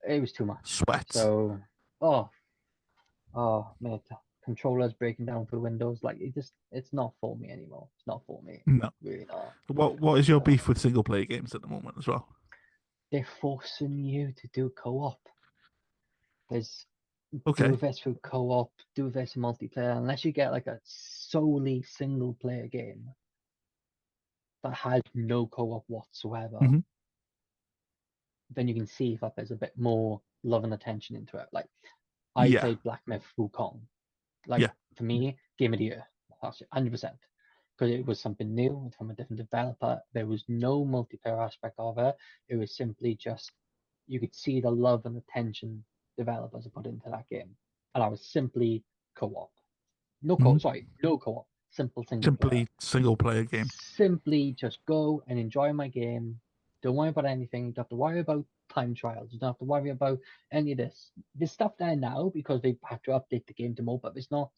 It was too much. Sweat. So, oh, oh, mate, controllers breaking down through windows, like it's not for me anymore. It's not for me, No. really not. What is your So beef with single player games at the moment as well? they're forcing you to do co-op. There's do Okay. this through co-op, do this multiplayer, unless you get like a solely single player game that has no co-op whatsoever, Mm-hmm. then you can see if there's a bit more love and attention into it. Like, I Yeah, played Black Myth Wukong. Like, yeah, for me, game of the year, that's 100%. Because it was something new from a different developer. There was no multiplayer aspect of it. It was simply just, you could see the love and attention developers have put into that game. And I was simply co-op. No mm-hmm. co sorry, no co-op. Simple single player. Simply single player game. Simply just go and enjoy my game. Don't worry about anything. You don't have to worry about time trials. You don't have to worry about any of this. There's stuff there now because they have to update the game to more, but it's not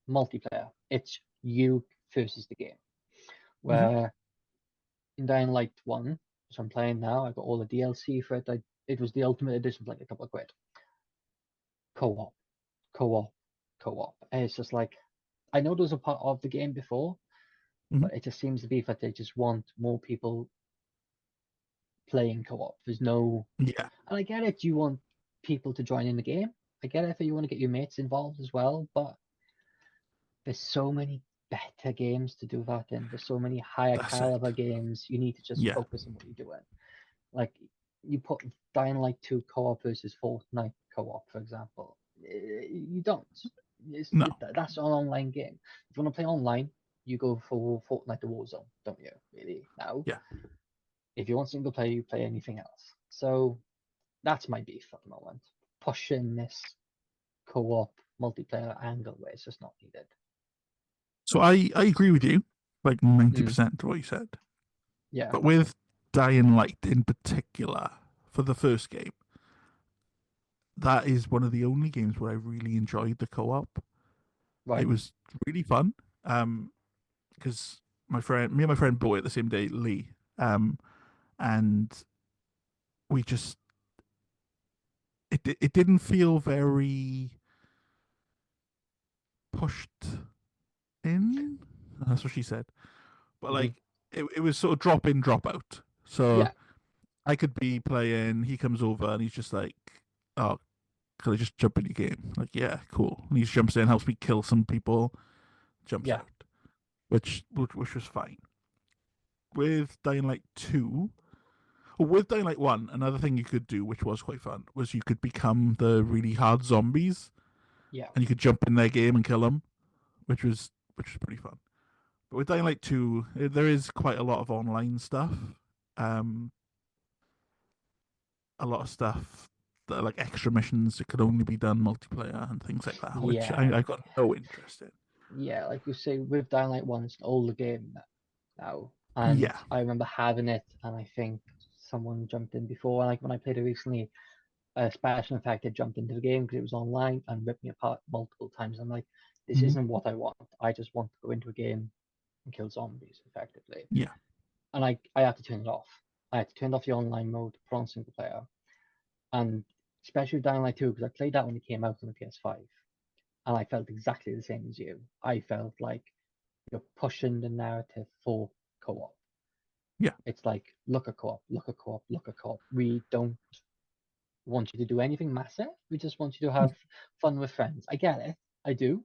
multiplayer. It's you versus the game. Mm-hmm. Where in Dying Light 1, So I'm playing now. I got all the DLC for it. It was the Ultimate Edition for like a couple of quid. Co-op, co-op, co-op. And it's just like I know those are part of the game before, Mhm. but it just seems to be that they just want more people playing co-op. There's no, Yeah, and I get it. You want people to join in the game. I get it that you want to get your mates involved as well, but there's so many better games to do that in. There's so many higher that's it. caliber games. You need to just Yeah, focus on what you're doing. Like you put Dying Light 2 co-op versus Fortnite co-op, for example. You don't. no, That's an online game. If you want to play online, you go for Fortnite the Warzone, don't you? Really? Now, yeah. if you want single player, you play anything else. So that's my beef at the moment. Pushing this co-op multiplayer angle where it's just not needed. So I agree with you, like Mm, 90% of what you said. yeah, But with Dying Light in particular, for the first game, that is one of the only games where I really enjoyed the co-op. It right. was really fun. Because me and my friend bought it the same day, Lee. And we just it didn't feel very pushed in. That's what she said. But Hmm. like it was sort of drop in, drop out. So Yeah, I could be playing, he comes over and he's just like, "Oh, can I just jump in your game?" Like, yeah, cool. And he just jumps in, helps me kill some people, jumps yeah, out, which was fine. With Dying Light 2, or with Dying Light 1, another thing you could do, which was quite fun, was you could become the really hard zombies yeah, and you could jump in their game and kill them, which was pretty fun. But with Dying Light 2, there is quite a lot of online stuff. Um, a lot of stuff that are like extra missions that could only be done multiplayer and things like that, which yeah, I got no interest in. yeah. Like you say, with Dying Light 1, it's an older game now. And Yeah. I remember having it, and I think someone jumped in before. Like when I played it recently, a special effect had jumped into the game because it was online and ripped me apart multiple times. I'm like, this Hmm. isn't what I want. I just want to go into a game and kill zombies effectively. Yeah. And I had to turn it off. I had to turn off the online mode, put on single player, and especially with Dying Light 2 because I played that when it came out on the PS5, and I felt exactly the same as you. I felt like you're pushing the narrative for co-op. Yeah. It's like look at co-op, look at co-op, look at co-op. We don't want you to do anything massive. We just want you to have fun with friends. I get it, I do,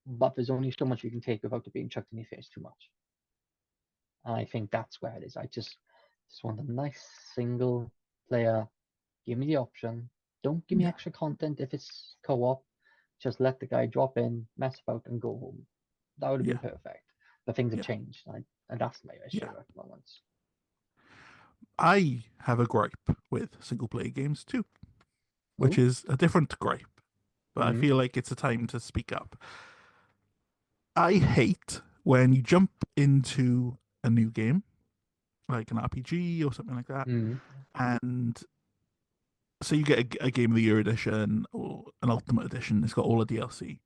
but there's only so much you can take without it being chucked in your face too much. And I think that's where it is. I just want a nice single player. Give me the option. Don't give me Yeah. extra content if it's co-op. Just let the guy drop in, mess about, and go home. That would have been Yeah. perfect. But things have Yeah. changed, and that's my issue Yeah. at the moment. I have a gripe with single player games too, which Oh, is a different gripe, but I mm, feel like it's a time to speak up. I hate when you jump into a new game, like an RPG or something like that, mm, and so you get a Game of the Year edition or an Ultimate edition. It's got all the DLC,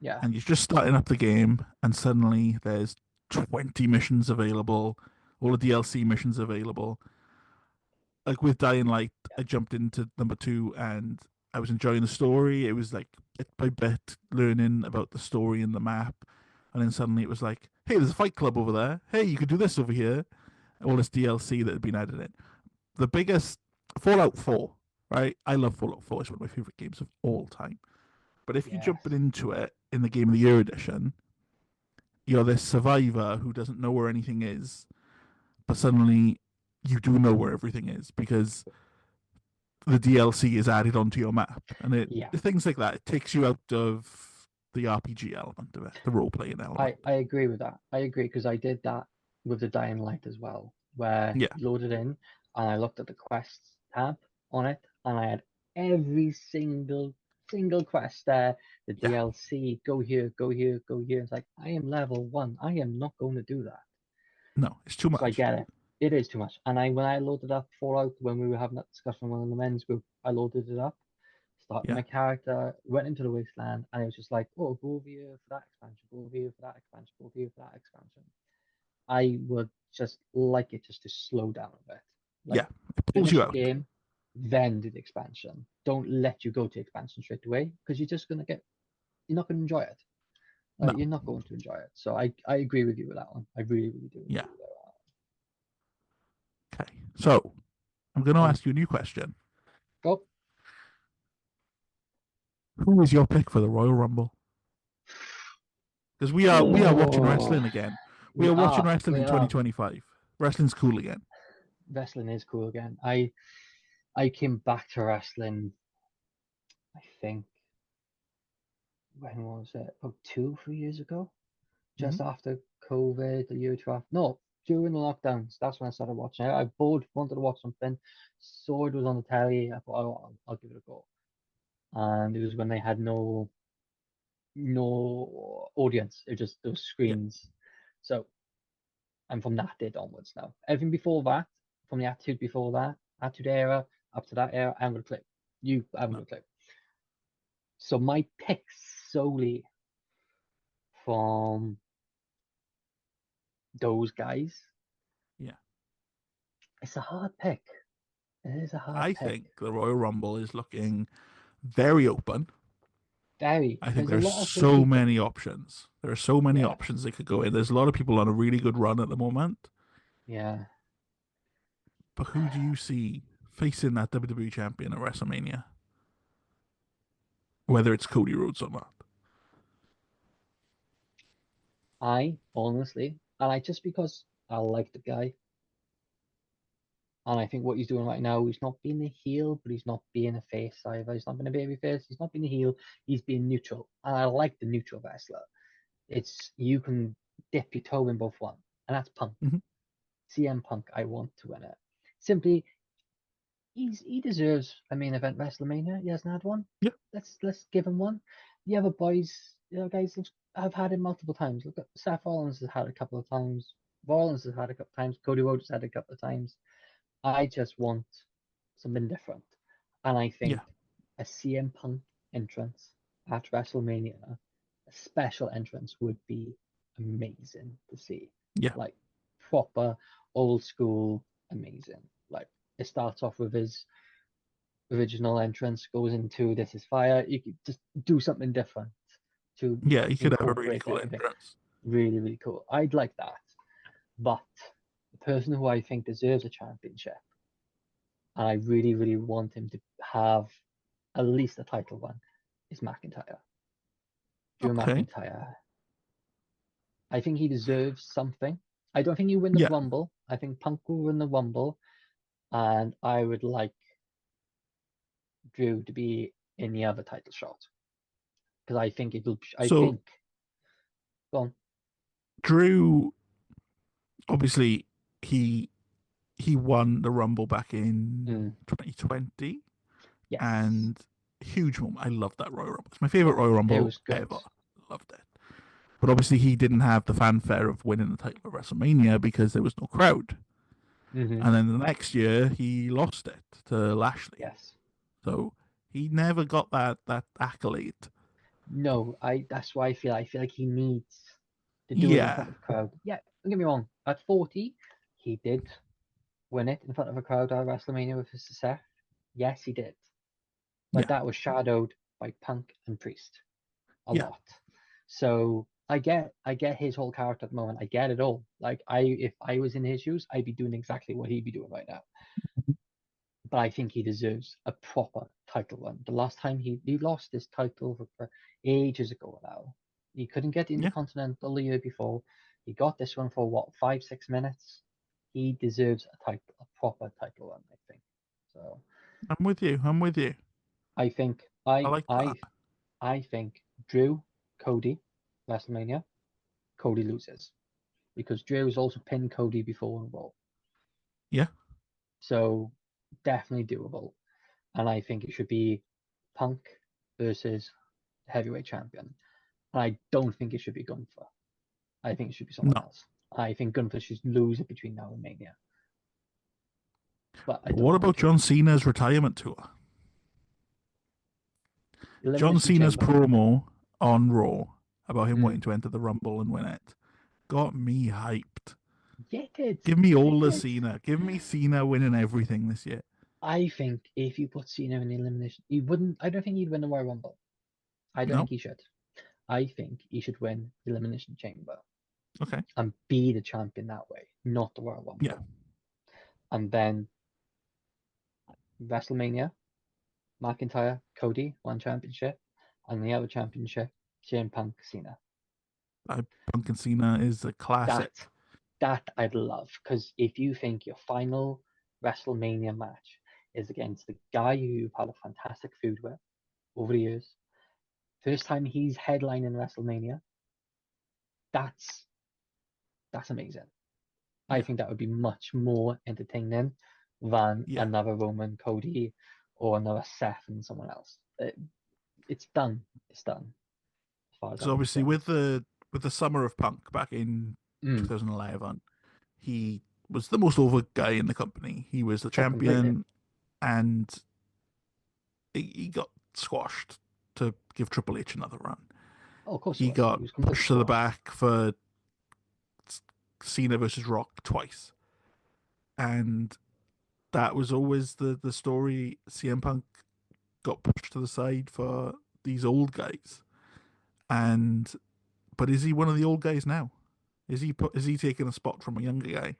yeah, and you're just starting up the game, and suddenly there's 20 missions available, all the DLC missions available. Like with Dying Light, I jumped into number two, and I was enjoying the story. It was like bit by bit learning about the story and the map, and then suddenly it was like, hey, there's a fight club over there. Hey, you could do this over here. All this DLC that had been added in. The biggest Fallout 4, right? I love Fallout 4. It's one of my favorite games of all time. But if you yes, jump into it in the Game of the Year edition, you're this survivor who doesn't know where anything is, but suddenly you do know where everything is because the DLC is added onto your map, and it yeah. things like that. It takes you out of the RPG element of it, the role playing element. I agree with that. I agree because I did that with the Dying Light as well, where Yeah, you loaded in and I looked at the quests tab on it and I had every single quest there, the yeah, DLC, go here, go here, go here. It's like I am level one. I am not going to do that. no, it's too So I much. get it. It is too much. And when I loaded up Fallout when we were having that discussion with one of the men's group, I loaded it up, started Yeah, my character, went into the wasteland, and it was just like, oh, go over here for that expansion, go over here for that expansion, go over here for that expansion. I would just like it just to slow down a bit. Like, Yeah, it pulls finish you the out. game, then do the expansion. Don't let you go to expansion straight away because you're not going to enjoy it. No. You're not going to enjoy it. So I agree with you with that one. I really, really do agree Yeah. with that Okay. So I'm going to one. ask you a new question. Go. Who is your pick for the Royal Rumble? Because we are watching Oh, wrestling again. We we are watching are. wrestling We in are. 2025. Wrestling's cool again. Wrestling is cool again. I came back to wrestling, I think, when was it? About 2, 3 years ago? Mm-hmm. Just after COVID, the year or two after. No, during the lockdowns. That's when I started watching. I bored, wanted to watch something. Saw it was on the telly. I thought, oh, I'll give it a go. And it was when they had no audience. It was just those Yeah. screens. So I'm from that date onwards now. Everything before that, from the Attitude before that, Attitude era, up to that era, I haven't got a clue. You haven't No. got a clue. So my pick solely from those guys, Yeah. it's a hard pick. It is a hard I pick. think the Royal Rumble is looking very open. Very. I think There's a there's lot of good so people. many options. There are so many Yeah, options they could go in. There's a lot of people on a really good run at the moment. yeah. But who do you see facing that WWE champion at WrestleMania? Whether it's Cody Rhodes or not. I honestly, and I just because I like the guy, and I think what he's doing right now, he's not being a heel, but he's not being a face either. He's not being a baby face. He's not being a heel. He's being neutral, and I like the neutral wrestler. It's you can dip your toe in both one, and that's Punk. Mm-hmm. CM Punk. I want to win it. Simply, he deserves a main event WrestleMania. He hasn't had one. Yeah. Let's give him one. The other boys, guys have had it multiple times. Look at Seth Rollins has had it a couple of times. Rollins has had it a couple of times. Cody Rhodes has had it a couple of times. I just want something different, and I Yeah. think a CM Punk entrance at WrestleMania, a special entrance would be amazing to see. Yeah. Like proper old school amazing. Like it starts off with his original entrance, goes into This Is Fire. You could just do something different to Yeah. You could have a really incorporate cool everything. entrance. Really, really cool. I'd like that. But the person who I think deserves a championship, and I really, really want him to have at least a title one, is McIntyre. Drew Okay. McIntyre. I think he deserves something. I don't think he win the Yeah. Rumble. I think Punk will win the Rumble, and I would like Drew to be in the other title shot because I think it'll. I So think. Go on. Drew, obviously, he he won the Rumble back in Mm, 2020, yes. and huge moment. I love that Royal Rumble. It's my favorite Royal It Rumble was good. ever. Loved it. But obviously, he didn't have the fanfare of winning the title at WrestleMania because there was no crowd. Hmm. And then the next year, he lost it to Lashley. Yes. So he never got that accolade. No, that's why I feel like he needs to do it in Yeah, front of a crowd. Yeah, don't get me wrong. At 40, he did win it in front of a crowd at WrestleMania with his success. Yes, he did. But yeah, that was shadowed by Punk and Priest a yeah, lot. So I get his whole character at the moment. I get it all. Like if I was in his shoes, I'd be doing exactly what he'd be doing right now. But I think he deserves a proper title run. The last time he lost this title for ages ago now. He couldn't get the yeah. Intercontinental the year before. He got this one for what, 5, 6 minutes? He deserves a proper title run, I think. So I'm with you. I'm with you. I think I I like that. I I think Drew, Cody, WrestleMania, Cody loses. Because Drew has also pinned Cody before in Raw. Yeah. So definitely doable. And I think it should be Punk versus heavyweight champion. And I don't think it should be Gunther. I think it should be someone No. else. I think Gunther should lose it between now and Mania. But I But don't what want him about to. John Cena's retirement tour? John Elimination Cena's Chamber. promo on Raw about him Mm. wanting to enter the Rumble and win it got me hyped. Yeah, it did. Give me It all the did. Cena. Give me Cena winning everything this year. I think if you put Cena in the elimination, he wouldn't. I don't think he'd win the Royal Rumble. I don't No? think he should. I think he should win the Elimination Chamber Okay. and be the champion that way, not the Royal Yeah. Rumble. And then WrestleMania, McIntyre, Cody, one championship, and the other championship, CM Punk, Cena. Punk and Cena is a classic. That I'd love, because if you think your final WrestleMania match is against the guy who you've had a fantastic feud with over the years, first time he's headlining WrestleMania, that's amazing. I Yeah. think that would be much more entertaining than Yeah. another Roman Cody or another Seth and someone else. It's done. It's done. As far as So I'm obviously concerned. with the summer of Punk back in Mm. 2011, he was the most over guy in the company. He was the Oh, completely. champion, and he got squashed to give Triple H another run. Oh, of course he He was. He got was completely pushed to the squashed. back for Cena versus Rock twice, and that was always the story. CM Punk got pushed to the side for these old guys, and but is he one of the old guys now? Is he taking a spot from a younger guy?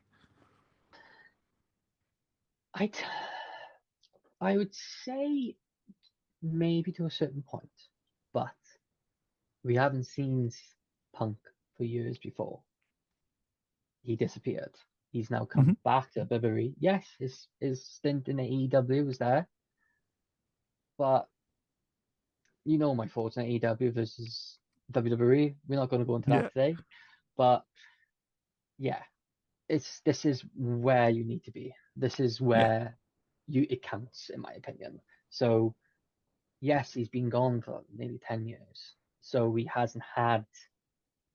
I I would say maybe to a certain point, but we haven't seen Punk for years before. He disappeared. He's now Mm-hmm. come back to WWE. Yes, his stint in the AEW was there, but you know my thoughts on AEW versus WWE. We're not going to go into Yeah, that today, but yeah, this is where you need to be. This is yeah, where it counts, in my opinion. So yes, he's been gone for nearly 10 years, so he hasn't had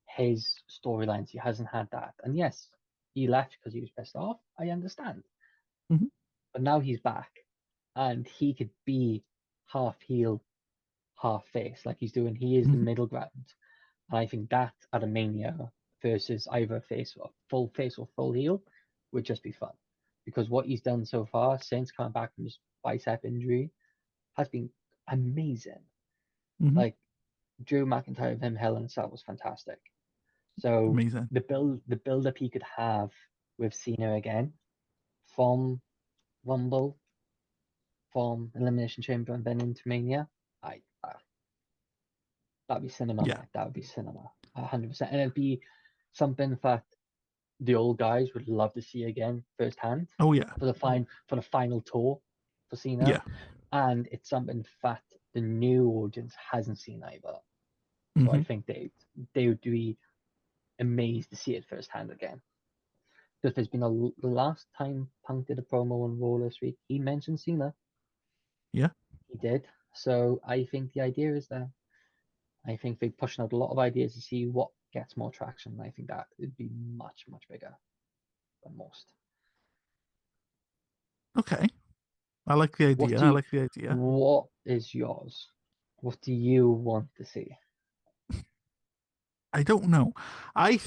his storylines. He hasn't had that, and yes, he left because he was pissed off. I understand, mm-hmm. but now he's back, and he could be half heel, half face, like he's doing. He is the Mm-hmm. middle ground. And I think that at a Mania versus either face or full heel would just be fun. Because what he's done so far since coming back from his bicep injury has been amazing. Mm-hmm. Like Drew McIntyre with him Hell in a Cell was fantastic. So Amazing. the build up he could have with Cena again from Rumble, from Elimination Chamber and then into Mania, I that'd be cinema, Yeah. mate. That would be cinema, 100%. And it'd be something that the old guys would love to see again firsthand Oh yeah. for the final tour for Cena, Yeah. and it's something that the new audience hasn't seen either. So I Mm-hmm. think they would be amazed to see it firsthand again. Because there's been the last time Punk did a promo on Raw this week, he mentioned Cena. Yeah. He did. So I think the idea is there. I think they're pushing out a lot of ideas to see what gets more traction. I think that would be much, much bigger than most. Okay. I like the What idea. do I you, like the idea. what is yours? What do you want to see? I don't know. I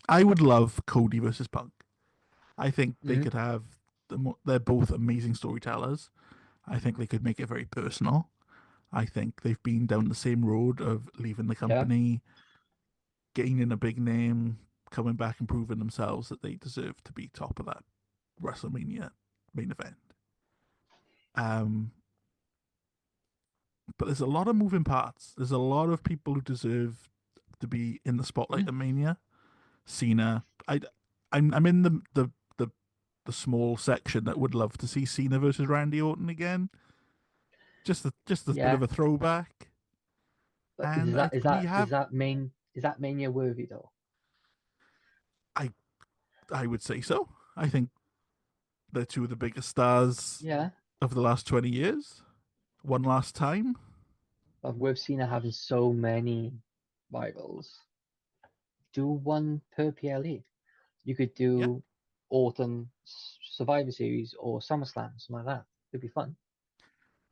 I would love Cody versus Punk. I think they Mm-hmm. could have they're both amazing storytellers. I think they could make it very personal. I think they've been down the same road of leaving the Yeah. company, gaining a big name, coming back and proving themselves that they deserve to be top of that WrestleMania main event. Um, but there's a lot of moving parts. There's a lot of people who deserve to be in the spotlight Yeah. of Mania. Cena, I'm in the small section that would love to see Cena versus Randy Orton again. Just a bit Yeah. of a throwback. But And is that Mania worthy though? I I would say so. I think they're two of the biggest stars Yeah. of the last 20 years. One last time. But with Cena having so many rivals, do one per PLE. You could Yeah. do Autumn Survivor Series or SummerSlam, something like that. It'd be fun.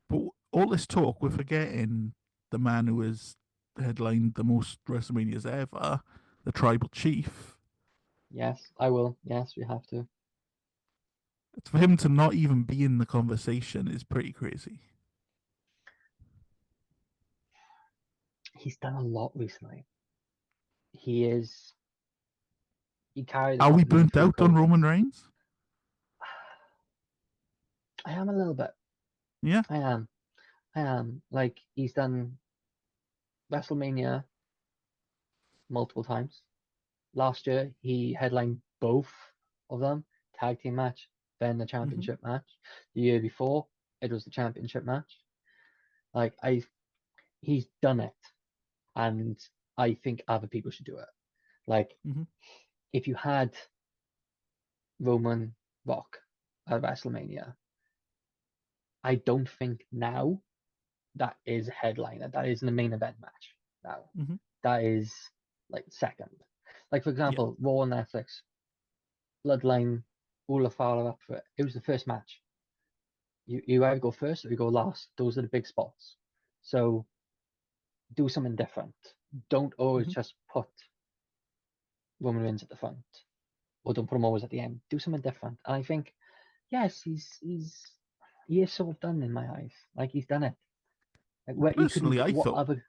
But all this talk, we're forgetting the man who has headlined the most WrestleManias ever, the tribal chief. Yes, I will. Yes, we have to. For him to not even be in the conversation is pretty crazy. He's done a lot recently. He is. He carried the Are we company burnt through out on COVID. Roman Reigns? I am a little bit. Yeah. I am. I am. Like, he's done WrestleMania multiple times. Last year, he headlined both of them, tag team match, then the Hmm. championship match. The year before, it was the championship match. Like, he's done it, and I think other people should do it. Like, Hmm. if you had Roman Rock at WrestleMania, I don't think now that is a headliner. That is in the main event match now. Hmm. That is like second. Like, for Yeah. example, Raw on Netflix, Bloodline, all the Fowler up for it. It was the first match. You either go first or you go last. Those are the big spots. So do something different. Don't always Hmm. just put Roman Reigns at the front, or don't put him always at the end. Do something different. And I think, yes, he is sort of done in my eyes. Like, he's done it. Like, where you couldn't. Personally, I What thought other?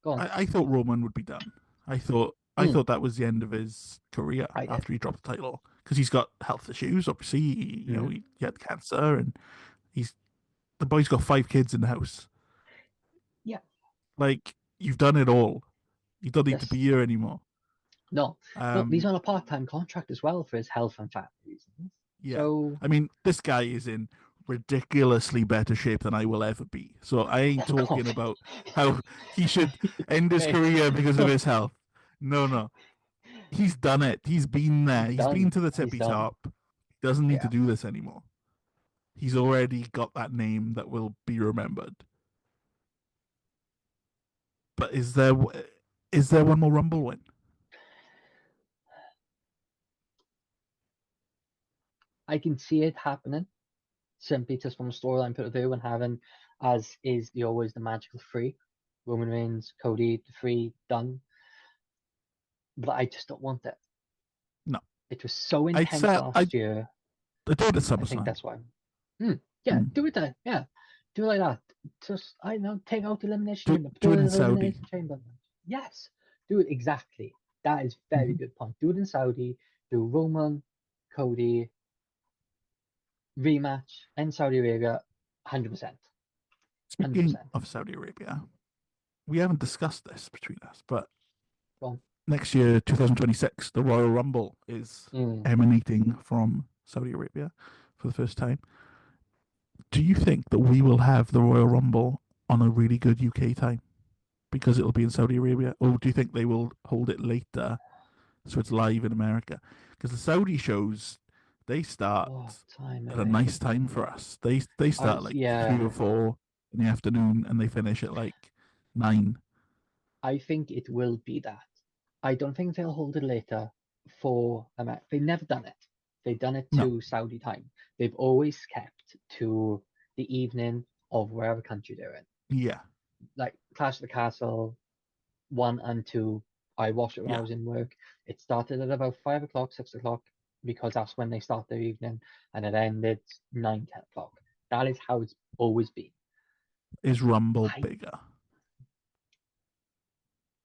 Go on. I thought Roman would be done. I Mm, thought that was the end of his career I did. after he dropped the title because he's got health issues. Obviously, Mm, he had cancer, and he's the boy's got 5 kids in the house. yeah. Like, you've done it all. You don't need to be Yes. here anymore. No. No. He's Um, on a part-time contract as well for his health and family reasons. yeah. So, I mean, this guy is in ridiculously better shape than I will ever be. So I ain't oh God, talking about how he should end his mate, career because of his health. No, no. He's done it. He's been there. he's He's been done. to the He's tippy done. top. He doesn't need to Yeah. do this anymore. He's already got that name that will be remembered. But is there one more Rumble win? I can see it happening simply just from a storyline point of view and having, as is the always the magical three, Roman Reigns, Cody, the three done. But I just don't want it. No. It was so I'd intense say last year. I'd do it at I think SummerSlam. that's why. Hmm. Yeah, Mm. do it then. Yeah, do it like that. Just, I don't know, take out the elimination Do, chamber. do Do it it in as Saudi. elimination chamber. Yes, do it exactly. That is very Mm-hmm. good point. Do it in Saudi. Do Roman, Cody rematch in Saudi Arabia. 100%. Speaking 100%. of Saudi Arabia, we haven't discussed this between us, but Well, next year, 2026, the Royal Rumble is mm, emanating from Saudi Arabia for the first time. Do you think that we will have the Royal Rumble on a really good UK time because it'll be in Saudi Arabia, or do you think they will hold it later so it's live in America? Because the Saudi shows they start what time at are a they? nice time for us. They start like Yeah, 3 or 4 in the afternoon and they finish at like 9. I think it will be that. I don't think they'll hold it later for America. They've never done it. They've done it No, to Saudi time. They've always kept to the evening of wherever country they're in. yeah, Like Clash of the Castle 1 and 2, I watched it when I yeah, was in work. It started at about 5 o'clock, 6 o'clock, because that's when they start their evening, and it ended 9, 10 o'clock. That is how it's always been. is Rumble I, bigger?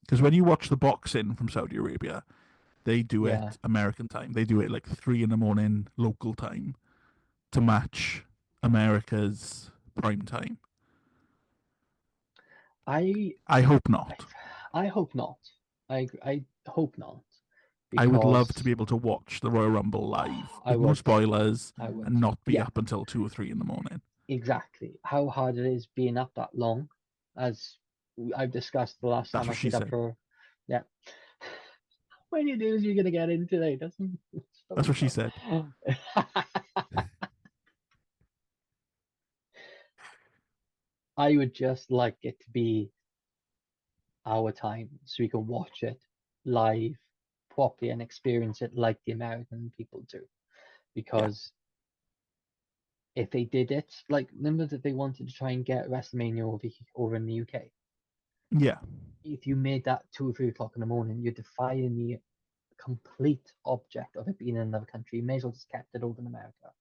Because when you watch the boxing from Saudi Arabia, they do yeah, it American time. They do it like 3 in the morning local time to match America's prime time. I, I hope not. I hope not. I hope not, I would love to because be able to watch the Royal Rumble live I with no would, spoilers I would. and not be Yeah, up until 2 or 3 in the morning. exactly. How hard it is being up that long, as I've discussed the last That's time I what she stayed up said. for. Yeah. When you do, you're gonna get into it, doesn't That's what she stop. said. I would just like it to be our time so we can watch it live properly and experience it like the American people do. Yeah, Because if they did it, like, remember that they wanted to try and get WrestleMania over in the UK. yeah, If you made that 2 or 3 o'clock in the morning, you're defying the complete object of it being in another country, you may as well just kept it over in America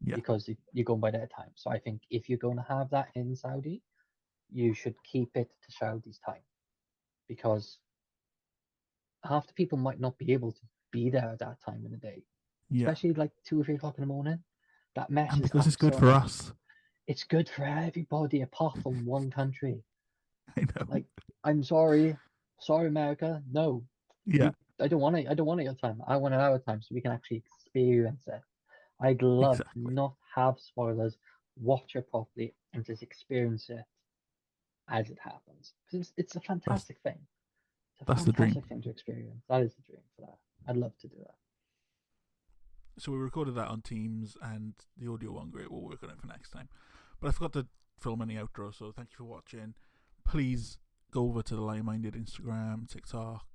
Yeah. because you're going by their time. So I think if you're going to have that in Saudi, you should keep it to Saudi's time, because half the people might not be able to be there at that time in the day, Yeah. especially like 2 or 3 o'clock in the morning. That And messes because up it's good so for much. us. It's good for everybody apart from one country. I know. Like, I'm sorry, America. No, Yeah. I don't want it. I don't want it your time. I want it our time so we can actually experience it. I'd love to Exactly. not have spoilers, watch it properly, and just experience it as it happens. Because it's a fantastic thing. It's a That's the dream. fantastic thing to experience. That is the dream for that. I'd love to do that. So we recorded that on Teams, and the audio wasn't great. We'll work on it for next time. But I forgot to film any outro, so thank you for watching. Please go over to the Lionminded Instagram, TikTok,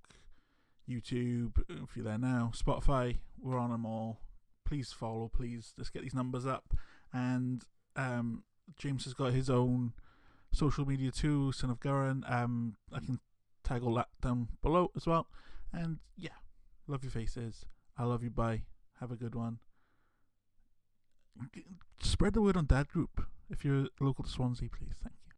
YouTube, if you're there now, Spotify. We're on them all. Please follow. Please just get these numbers up. And James has got his own social media too, Son of Gurren. I can tag all that down below as well. And yeah, love your faces. I love you. Bye. Have a good one. Spread the word on Dad Group if you're local to Swansea, please. Thank you.